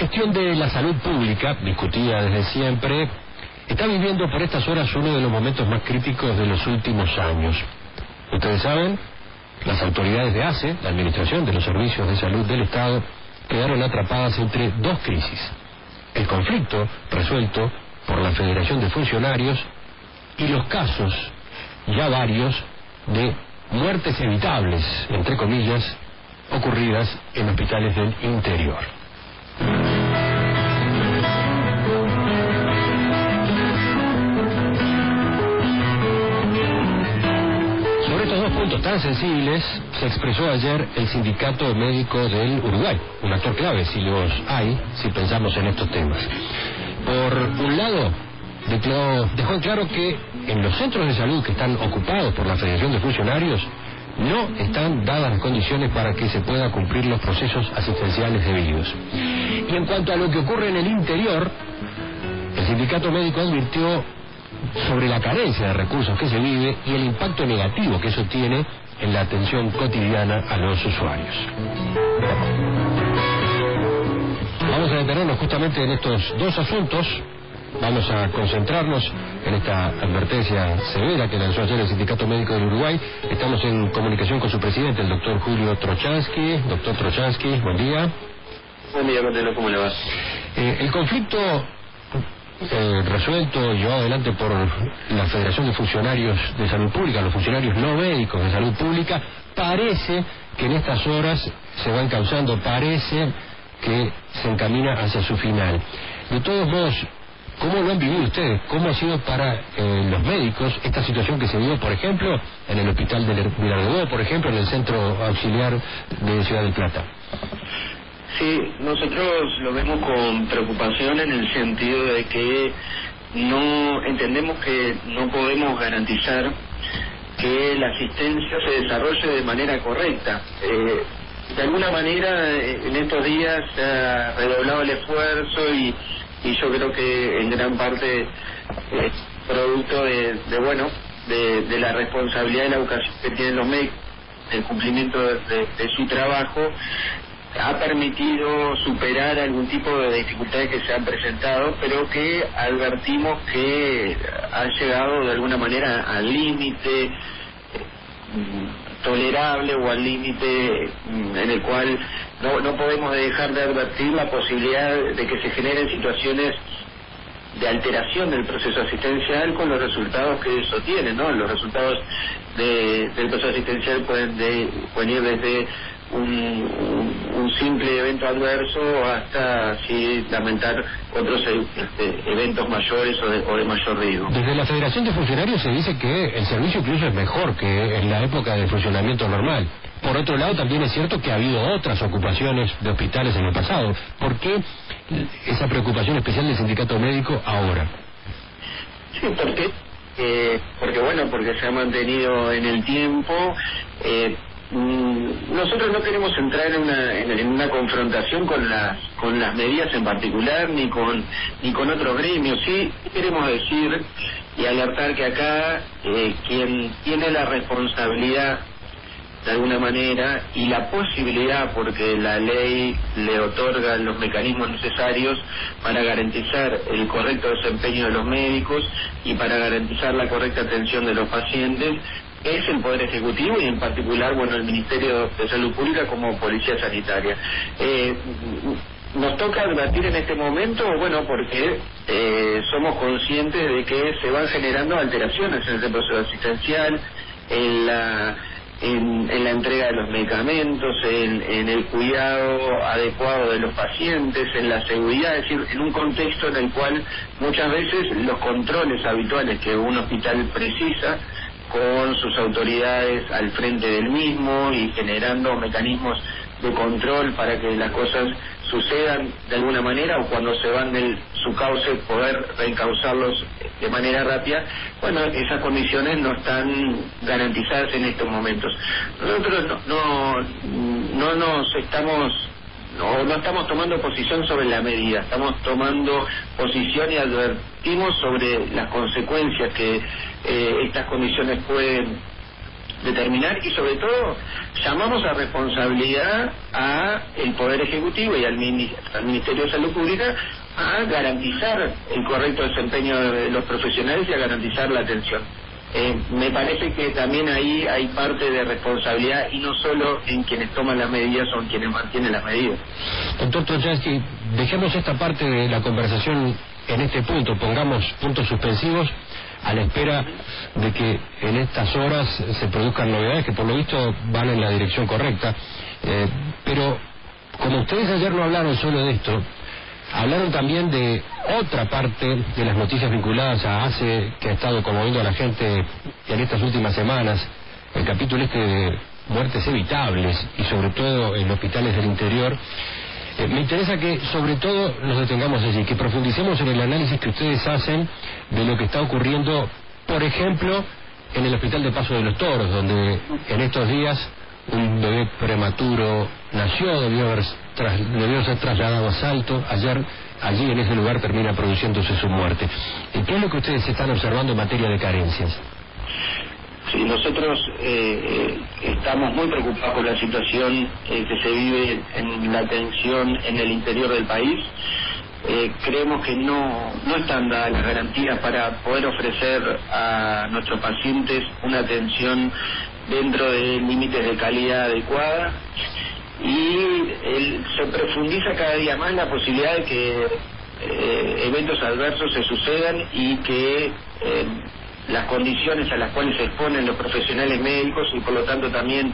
cuestión de la salud pública, discutida desde siempre, está viviendo por estas horas uno de los momentos más críticos de los últimos años. Ustedes saben, las autoridades de ACE, la Administración de los Servicios de Salud del Estado, quedaron atrapadas entre dos crisis. El conflicto resuelto por la Federación de Funcionarios y los casos, ya varios, de muertes evitables, entre comillas, ocurridas en hospitales del interior. Sobre estos dos puntos tan sensibles se expresó ayer el Sindicato Médico del Uruguay, un actor clave, si los hay, si pensamos en estos temas. Por un lado, dejó en claro que en los centros de salud que están ocupados por la Federación de Funcionarios no están dadas las condiciones para que se puedan cumplir los procesos asistenciales debidos. Y en cuanto a lo que ocurre en el interior, el sindicato médico advirtió sobre la carencia de recursos que se vive y el impacto negativo que eso tiene en la atención cotidiana a los usuarios. Vamos a detenernos justamente en estos dos asuntos. Vamos a concentrarnos en esta advertencia severa que lanzó ayer el Sindicato Médico del Uruguay. Estamos en comunicación con su presidente, el doctor Julio Trochansky. Doctor Trochansky, buen día. Buen día, Cotelo, ¿cómo le va? El conflicto resuelto y llevado adelante por la Federación de Funcionarios de Salud Pública, los funcionarios no médicos de salud pública, parece que en estas horas se va encauzando, parece que se encamina hacia su final. De todos modos, ¿cómo lo han vivido ustedes? ¿Cómo ha sido para los médicos esta situación que se vivió, por ejemplo, en el hospital de Vilardebuevo, por ejemplo, en el centro auxiliar de Ciudad del Plata? Sí, nosotros lo vemos con preocupación en el sentido de que no entendemos que no podemos garantizar que la asistencia se desarrolle de manera correcta. De alguna manera, en estos días se ha redoblado el esfuerzo y yo creo que en gran parte producto de la responsabilidad y la educación que tienen los médicos, el cumplimiento de su trabajo, ha permitido superar algún tipo de dificultades que se han presentado, pero que advertimos que han llegado de alguna manera al límite tolerable o al límite en el cual no podemos dejar de advertir la posibilidad de que se generen situaciones de alteración del proceso asistencial con los resultados que eso tiene, ¿no? Los resultados del proceso asistencial pueden ir desde un simple evento adverso hasta así lamentar otros eventos mayores o de mayor riesgo. Desde la Federación de Funcionarios se dice que el servicio incluso es mejor que en la época de funcionamiento normal. Por otro lado, también es cierto que ha habido otras ocupaciones de hospitales en el pasado. ¿Por qué esa preocupación especial del sindicato médico ahora? Sí, porque se ha mantenido en el tiempo. Nosotros no queremos entrar en una confrontación con las medidas en particular ni con otros gremios. Sí queremos decir y alertar que acá quien tiene la responsabilidad de alguna manera y la posibilidad, porque la ley le otorga los mecanismos necesarios para garantizar el correcto desempeño de los médicos y para garantizar la correcta atención de los pacientes, es el Poder Ejecutivo y en particular, el Ministerio de Salud Pública como Policía Sanitaria. Nos toca advertir en este momento, porque somos conscientes de que se van generando alteraciones en el proceso asistencial, en la entrega de los medicamentos, en el cuidado adecuado de los pacientes, en la seguridad, es decir, en un contexto en el cual muchas veces los controles habituales que un hospital precisa, con sus autoridades al frente del mismo y generando mecanismos de control para que las cosas sucedan de alguna manera o cuando se van de su cauce poder reencauzarlos de manera rápida. Esas condiciones no están garantizadas en estos momentos. Nosotros no estamos tomando posición sobre la medida, estamos tomando posición y advertimos sobre las consecuencias que estas condiciones pueden determinar, y sobre todo llamamos a responsabilidad a el Poder Ejecutivo y al Ministerio de Salud Pública a garantizar el correcto desempeño de los profesionales y a garantizar la atención. Me parece que también ahí hay parte de responsabilidad, y no solo en quienes toman las medidas o en quienes mantienen las medidas. Doctor Trochansky, dejemos esta parte de la conversación en este punto, pongamos puntos suspensivos a la espera de que en estas horas se produzcan novedades que por lo visto van en la dirección correcta. Pero como ustedes ayer no hablaron solo de esto, hablaron también de otra parte de las noticias vinculadas a ACE, que ha estado conmoviendo a la gente en estas últimas semanas, el capítulo de muertes evitables y sobre todo en hospitales del interior. Me interesa que sobre todo nos detengamos allí, que profundicemos en el análisis que ustedes hacen de lo que está ocurriendo, por ejemplo, en el Hospital de Paso de los Toros, donde en estos días un bebé prematuro nació, debió ser trasladado a Salto. Ayer, allí en ese lugar termina produciéndose su muerte. ¿Qué es lo que ustedes están observando en materia de carencias? Sí, nosotros estamos muy preocupados por la situación que se vive en la atención en el interior del país. Creemos que no están dadas las garantías para poder ofrecer a nuestros pacientes una atención dentro de límites de calidad adecuada, y se profundiza cada día más la posibilidad de que eventos adversos se sucedan y que las condiciones a las cuales se exponen los profesionales médicos y por lo tanto también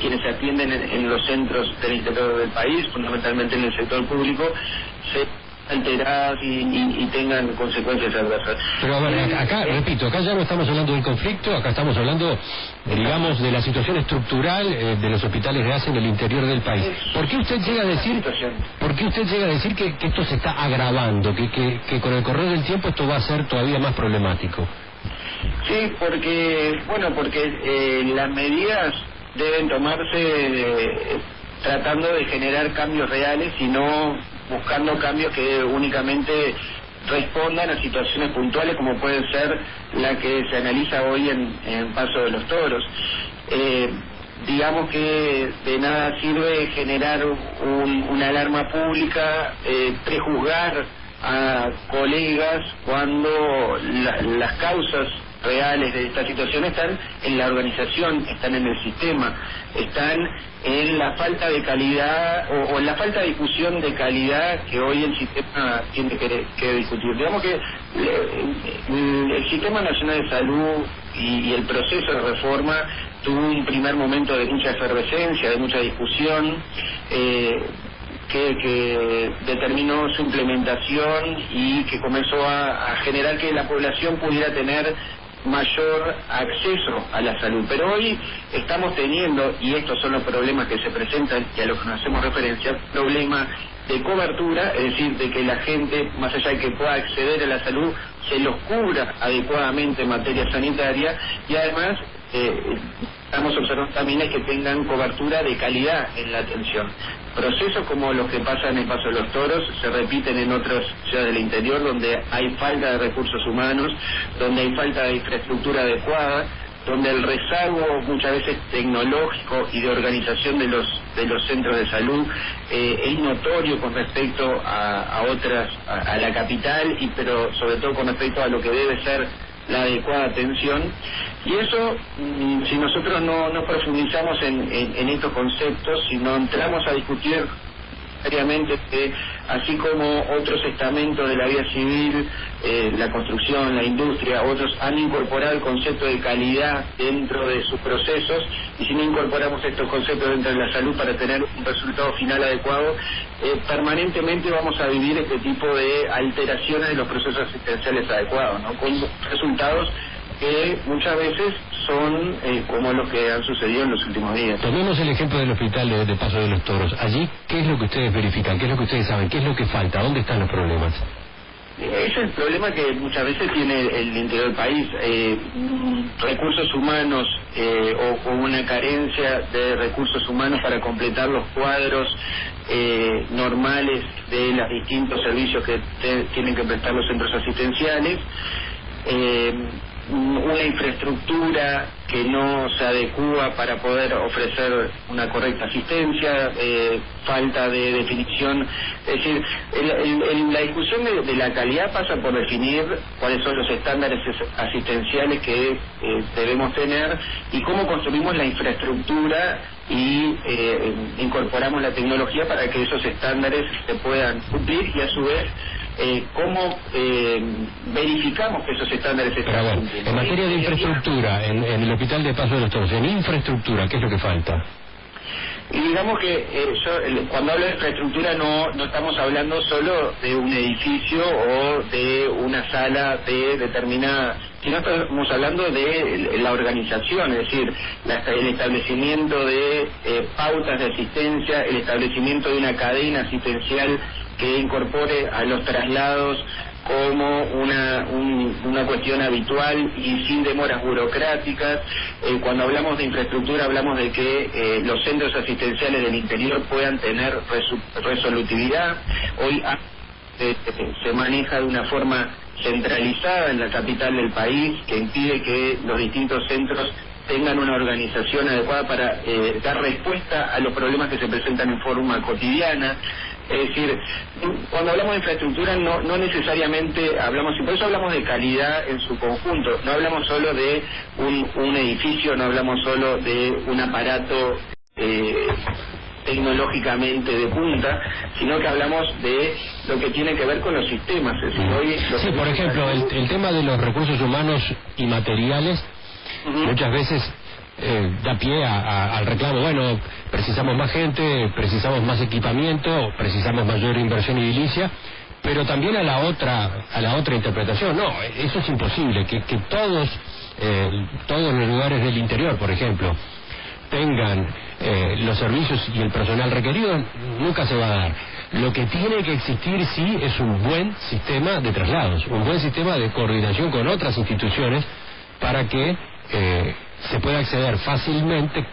quienes se atienden en los centros del interior del país, fundamentalmente en el sector público, se alteradas y tengan consecuencias adversas. Pero a ver, acá, repito, acá ya no estamos hablando del conflicto, acá estamos hablando, digamos, de la situación estructural de los hospitales de ACE en el interior del país. ¿Por qué usted llega a decir que esto se está agravando, que con el correr del tiempo esto va a ser todavía más problemático? Sí, porque las medidas deben tomarse tratando de generar cambios reales y no buscando cambios que únicamente respondan a situaciones puntuales como puede ser la que se analiza hoy en Paso de los Toros. Digamos que de nada sirve generar una alarma pública, prejuzgar a colegas cuando las causas reales de esta situación están en la organización, están en el sistema, están en la falta de calidad o en la falta de discusión de calidad que hoy el sistema tiene que discutir. Digamos que el Sistema Nacional de Salud y el proceso de reforma tuvo un primer momento de mucha efervescencia, de mucha discusión, que determinó su implementación y que comenzó a generar que la población pudiera tener mayor acceso a la salud. Pero hoy estamos teniendo, y estos son los problemas que se presentan y a los que nos hacemos referencia, problema de cobertura, es decir, de que la gente, más allá de que pueda acceder a la salud, se los cubra adecuadamente en materia sanitaria, y además estamos observando también que tengan cobertura de calidad en la atención. Procesos como los que pasan en Paso de los Toros se repiten en otras ciudades del interior donde hay falta de recursos humanos, donde hay falta de infraestructura adecuada, donde el rezago muchas veces tecnológico y de organización de los centros de salud es notorio con respecto a la capital, pero sobre todo con respecto a lo que debe ser la adecuada atención. Y eso, si nosotros no profundizamos en estos conceptos, si no entramos a discutir seriamente que así como otros estamentos de la vida civil, la construcción, la industria, otros han incorporado el concepto de calidad dentro de sus procesos, y si no incorporamos estos conceptos dentro de la salud para tener un resultado final adecuado, permanentemente vamos a vivir este tipo de alteraciones de los procesos asistenciales adecuados, ¿no? Con resultados que muchas veces son como los que han sucedido en los últimos días. Tomemos el ejemplo del hospital de Paso de los Toros. Allí, ¿qué es lo que ustedes verifican? ¿Qué es lo que ustedes saben? ¿Qué es lo que falta? ¿Dónde están los problemas? Ese es el problema que muchas veces tiene el interior del país. Recursos humanos o una carencia de recursos humanos para completar los cuadros normales de los distintos servicios que tienen que prestar los centros asistenciales. una infraestructura que no se adecúa para poder ofrecer una correcta asistencia, falta de definición. Es decir, la discusión de la calidad pasa por definir cuáles son los estándares asistenciales que debemos tener y cómo construimos la infraestructura y incorporamos la tecnología para que esos estándares se puedan cumplir y a su vez cómo verificamos que esos estándares se están cumpliendo. En materia de infraestructura, en el Hospital de Paso de los Toros, en infraestructura, ¿qué es lo que falta? Y digamos que cuando hablo de infraestructura no estamos hablando solo de un edificio o de una sala de determinada, sino estamos hablando de la organización, es decir, el establecimiento de pautas de asistencia, el establecimiento de una cadena asistencial que incorpore a los traslados como una cuestión habitual y sin demoras burocráticas. Cuando hablamos de infraestructura hablamos de que los centros asistenciales del interior puedan tener resolutividad. Hoy se maneja de una forma centralizada en la capital del país que impide que los distintos centros tengan una organización adecuada para dar respuesta a los problemas que se presentan en forma cotidiana. Es decir, cuando hablamos de infraestructura no necesariamente hablamos, y por eso hablamos de calidad en su conjunto, no hablamos solo de un edificio, no hablamos solo de un aparato tecnológicamente de punta, sino que hablamos de lo que tiene que ver con los sistemas. Es decir, hoy sí, por ejemplo, el tema de los recursos humanos y materiales, muchas veces da pie al reclamo, bueno, precisamos más gente, precisamos más equipamiento, precisamos mayor inversión edilicia, pero también a la otra interpretación, no, eso es imposible, que todos los lugares del interior, por ejemplo, tengan los servicios y el personal requerido, nunca se va a dar. Lo que tiene que existir sí es un buen sistema de traslados, un buen sistema de coordinación con otras instituciones para que se puede acceder fácilmente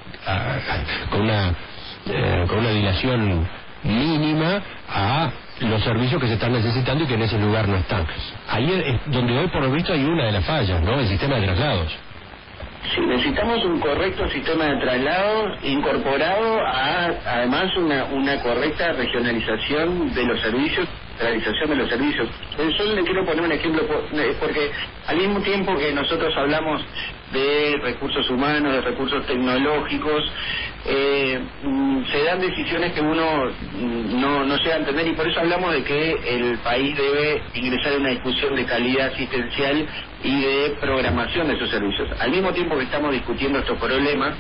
con una dilación mínima a los servicios que se están necesitando y que en ese lugar no están. Ahí es donde hoy por lo visto hay una de las fallas, ¿no? El sistema de traslados. Sí, necesitamos un correcto sistema de traslado incorporado a, además, una correcta regionalización de los servicios, realización de los servicios. Yo le quiero poner un ejemplo, porque al mismo tiempo que nosotros hablamos de recursos humanos, de recursos tecnológicos, se dan decisiones que uno no llega a entender, y por eso hablamos de que el país debe ingresar en una discusión de calidad asistencial y de programación de esos servicios. Al mismo tiempo que estamos discutiendo estos problemas,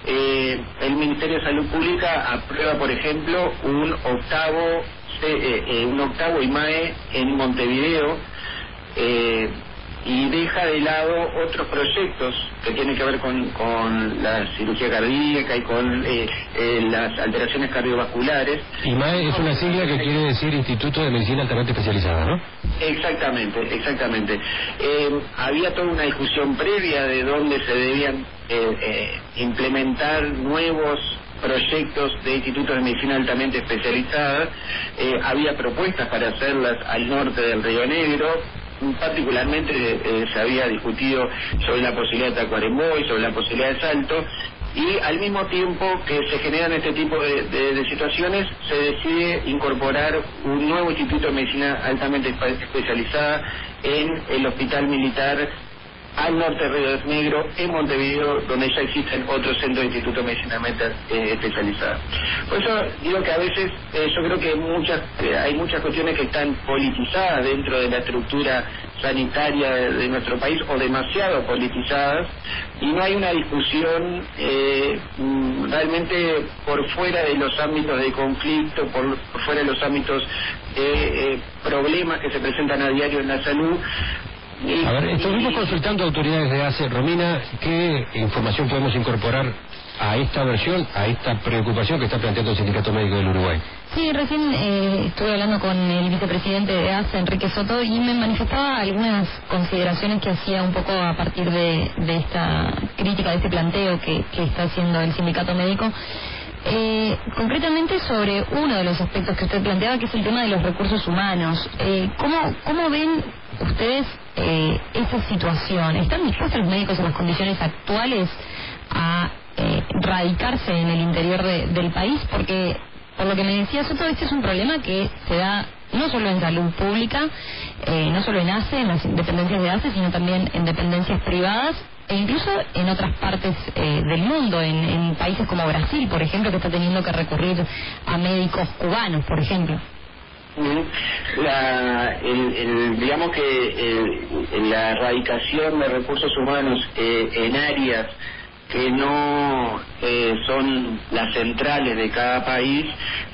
el Ministerio de Salud Pública aprueba, por ejemplo, un octavo IMAE en Montevideo, y deja de lado otros proyectos que tienen que ver con la cirugía cardíaca y con las alteraciones cardiovasculares. IMAE es una sigla que quiere decir Instituto de Medicina Altamente Especializada, ¿no? Exactamente. Había toda una discusión previa de dónde se debían implementar nuevos proyectos de institutos de medicina altamente especializadas. Había propuestas para hacerlas al norte del Río Negro. Particularmente se había discutido sobre la posibilidad de Tacuarembó y sobre la posibilidad de Salto, y al mismo tiempo que se generan este tipo de situaciones, se decide incorporar un nuevo instituto de medicina altamente especializada en el Hospital Militar al norte del Río Negro, en Montevideo, donde ya existen otros centros de instituto de medicina especializada. Por eso digo que a veces yo creo que hay muchas cuestiones que están politizadas dentro de la estructura sanitaria de nuestro país, o demasiado politizadas, y no hay una discusión realmente por fuera de los ámbitos de conflicto, por fuera de los ámbitos de problemas que se presentan a diario en la salud. A ver, estuvimos consultando autoridades de ACE. Romina, ¿qué información podemos incorporar a esta versión, a esta preocupación que está planteando el Sindicato Médico del Uruguay? Sí, recién estuve hablando con el vicepresidente de ACE, Enrique Soto, y me manifestaba algunas consideraciones que hacía un poco a partir de esta crítica, de este planteo que está haciendo el Sindicato Médico. Concretamente sobre uno de los aspectos que usted planteaba, que es el tema de los recursos humanos. ¿Cómo ven ustedes esa situación? ¿Están dispuestos los médicos en las condiciones actuales a radicarse en el interior del país? Porque, por lo que me decía Soto, este es un problema que se da no solo en salud pública, no solo en ACE, en las dependencias de ACE, sino también en dependencias privadas e incluso en otras partes del mundo, en países como Brasil, por ejemplo, que está teniendo que recurrir a médicos cubanos, por ejemplo. Digamos que la erradicación de recursos humanos en áreas que no son las centrales de cada país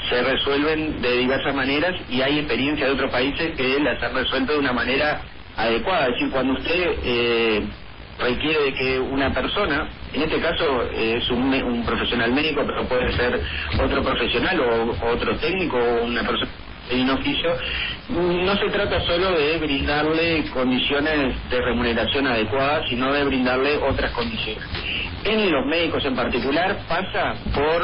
se resuelven de diversas maneras, y hay experiencias de otros países que las han resuelto de una manera adecuada. Es decir, cuando usted requiere de que una persona, en este caso es un profesional médico, pero puede ser otro profesional o otro técnico o una persona en un oficio, no se trata solo de brindarle condiciones de remuneración adecuadas, sino de brindarle otras condiciones. En los médicos en particular pasa por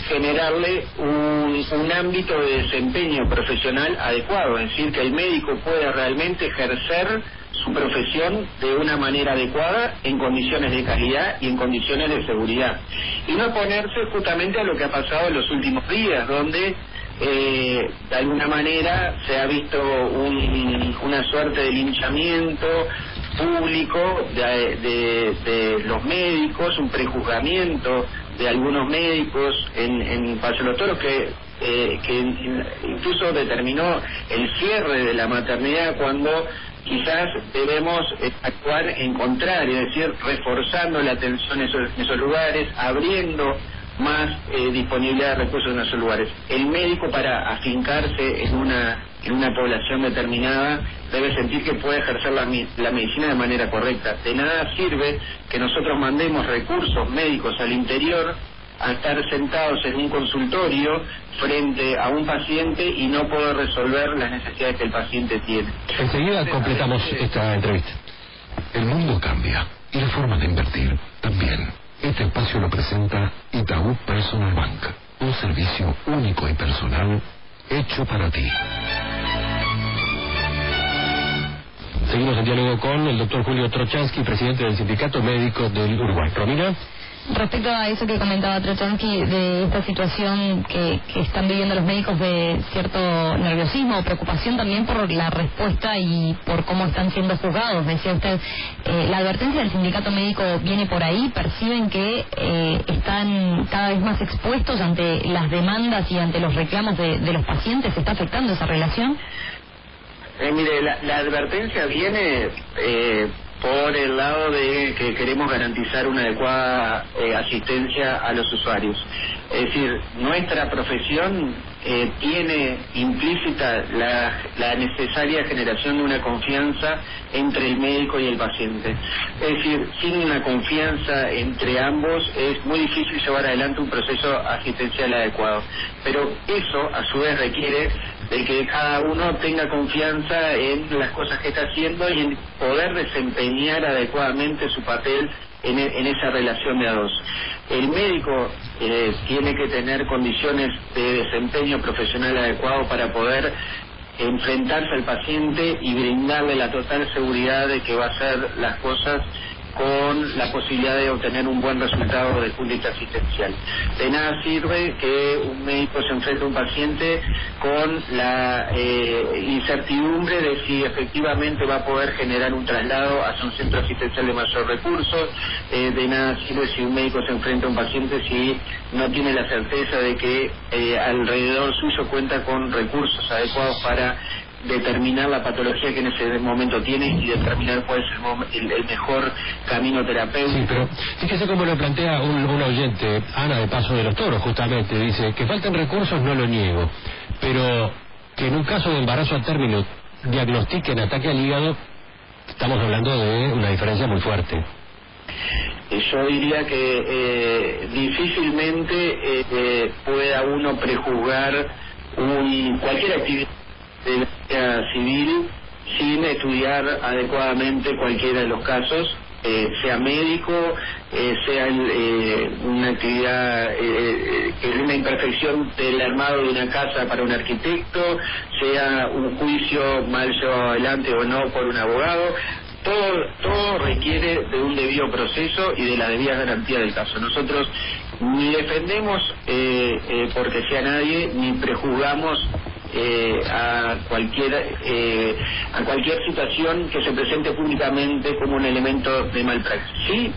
generarle un ámbito de desempeño profesional adecuado, es decir, que el médico pueda realmente ejercer su profesión de una manera adecuada, en condiciones de calidad y en condiciones de seguridad, y no ponerse justamente a lo que ha pasado en los últimos días, donde de alguna manera se ha visto una suerte de linchamiento público de los médicos, un prejuzgamiento de algunos médicos en Paso de los Toros que incluso determinó el cierre de la maternidad, cuando quizás debemos actuar en contrario, es decir, reforzando la atención en esos lugares, abriendo más disponibilidad de recursos en esos lugares. El médico, para afincarse en una población determinada, debe sentir que puede ejercer la medicina de manera correcta. De nada sirve que nosotros mandemos recursos médicos al interior a estar sentados en un consultorio frente a un paciente y no poder resolver las necesidades que el paciente tiene. Enseguida completamos esta entrevista. El mundo cambia y la forma de invertir también. Este espacio lo presenta Itaú Personal Bank, un servicio único y personal hecho para ti. Seguimos en diálogo con el doctor Julio Trochansky, presidente del Sindicato Médico del Uruguay. Romina. Respecto a eso que comentaba Trochansky, de esta situación que están viviendo los médicos, de cierto nerviosismo o preocupación también por la respuesta y por cómo están siendo juzgados, decía usted, la advertencia del sindicato médico viene por ahí. ¿Perciben que están cada vez más expuestos ante las demandas y ante los reclamos de los pacientes? ¿Se está afectando esa relación? Mire, la advertencia viene por el lado de que queremos garantizar una adecuada asistencia a los usuarios. Es decir, nuestra profesión tiene implícita la necesaria generación de una confianza entre el médico y el paciente. Es decir, sin una confianza entre ambos es muy difícil llevar adelante un proceso asistencial adecuado. Pero eso, a su vez, requiere de que cada uno tenga confianza en las cosas que está haciendo y en poder desempeñar adecuadamente su papel en esa relación de a dos. El médico tiene que tener condiciones de desempeño profesional adecuado para poder enfrentarse al paciente y brindarle la total seguridad de que va a hacer las cosas con la posibilidad de obtener un buen resultado desde el punto de vista asistencial. De nada sirve que un médico se enfrente a un paciente con la incertidumbre de si efectivamente va a poder generar un traslado hacia un centro asistencial de mayor recursos. De nada sirve si un médico se enfrenta a un paciente si no tiene la certeza de que alrededor suyo cuenta con recursos adecuados para determinar la patología que en ese momento tiene y determinar cuál es el mejor camino terapéutico. Sí, pero fíjese cómo lo plantea un oyente, Ana de Paso de los Toros, justamente, dice que faltan recursos, no lo niego, pero que en un caso de embarazo a término diagnostiquen ataque al hígado, estamos hablando de una diferencia muy fuerte. Yo diría que difícilmente pueda uno prejuzgar cualquier actividad de la vida civil sin estudiar adecuadamente cualquiera de los casos sea médico, sea una actividad que es una imperfección del armado de una casa para un arquitecto, sea un juicio mal llevado adelante o no por un abogado. Todo requiere de un debido proceso y de la debida garantía del caso. Nosotros ni defendemos porque sea nadie, ni prejuzgamos a cualquier situación que se presente públicamente como un elemento de malpraxis. Sí,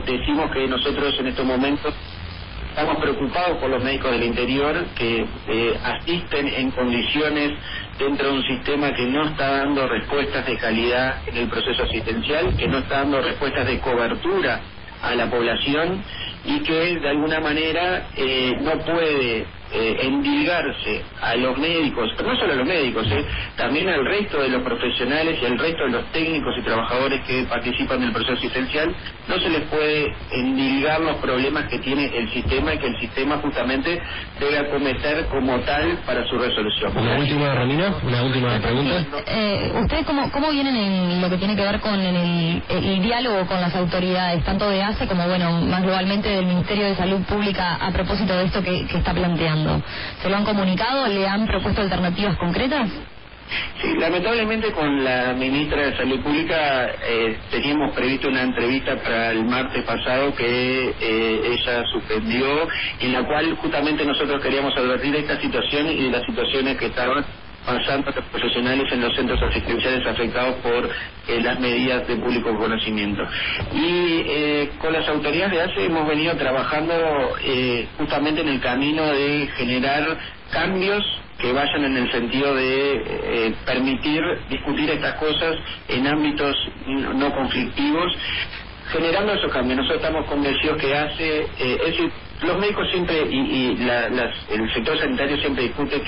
decimos que nosotros en estos momentos estamos preocupados por los médicos del interior que asisten en condiciones dentro de un sistema que no está dando respuestas de calidad en el proceso asistencial, que no está dando respuestas de cobertura a la población y que de alguna manera no puede endilgarse a los médicos, pero no solo a los médicos, también al resto de los profesionales y al resto de los técnicos y trabajadores que participan del proceso asistencial, no se les puede endilgar los problemas que tiene el sistema y que el sistema justamente debe acometer como tal para su resolución. Una última, Romina, una última pregunta. ¿Ustedes cómo vienen en lo que tiene que ver con el diálogo con las autoridades, tanto de ACE como, bueno, más globalmente del Ministerio de Salud Pública a propósito de esto que está planteando? ¿Se lo han comunicado? ¿Le han propuesto alternativas concretas? Sí, lamentablemente con la ministra de Salud Pública teníamos previsto una entrevista para el martes pasado que ella suspendió, en la cual justamente nosotros queríamos advertir de esta situación y de las situaciones que estaban pasando los profesionales en los centros asistenciales afectados por las medidas de público conocimiento. Y con las autoridades de ACE hemos venido trabajando justamente en el camino de generar cambios que vayan en el sentido de permitir discutir estas cosas en ámbitos no conflictivos, generando esos cambios. Nosotros estamos convencidos que ACE, es decir, los médicos siempre el sector sanitario siempre discute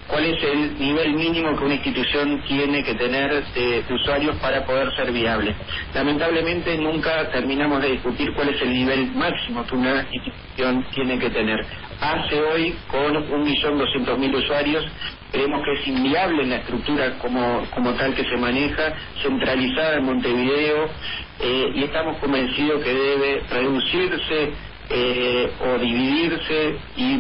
cuál es el nivel mínimo que una institución tiene que tener de usuarios para poder ser viable. Lamentablemente nunca terminamos de discutir cuál es el nivel máximo que una institución tiene que tener. ACE hoy, con 1.200.000 usuarios, creemos que es inviable en la estructura como tal que se maneja, centralizada en Montevideo, y estamos convencidos que debe reducirse o dividirse y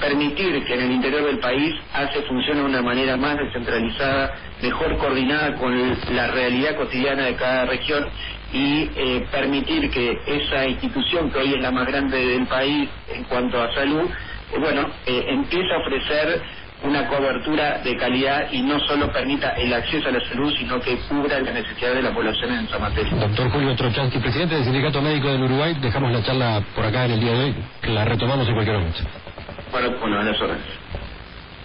permitir que en el interior del país ACE funcione de una manera más descentralizada, mejor coordinada con la realidad cotidiana de cada región y permitir que esa institución que hoy es la más grande del país en cuanto a salud, empiece a ofrecer una cobertura de calidad y no solo permita el acceso a la salud, sino que cubra las necesidades de la población en esa materia. Doctor Julio Trochansky, presidente del Sindicato Médico del Uruguay, dejamos la charla por acá en el día de hoy, que la retomamos en cualquier momento. Bueno, a las horas.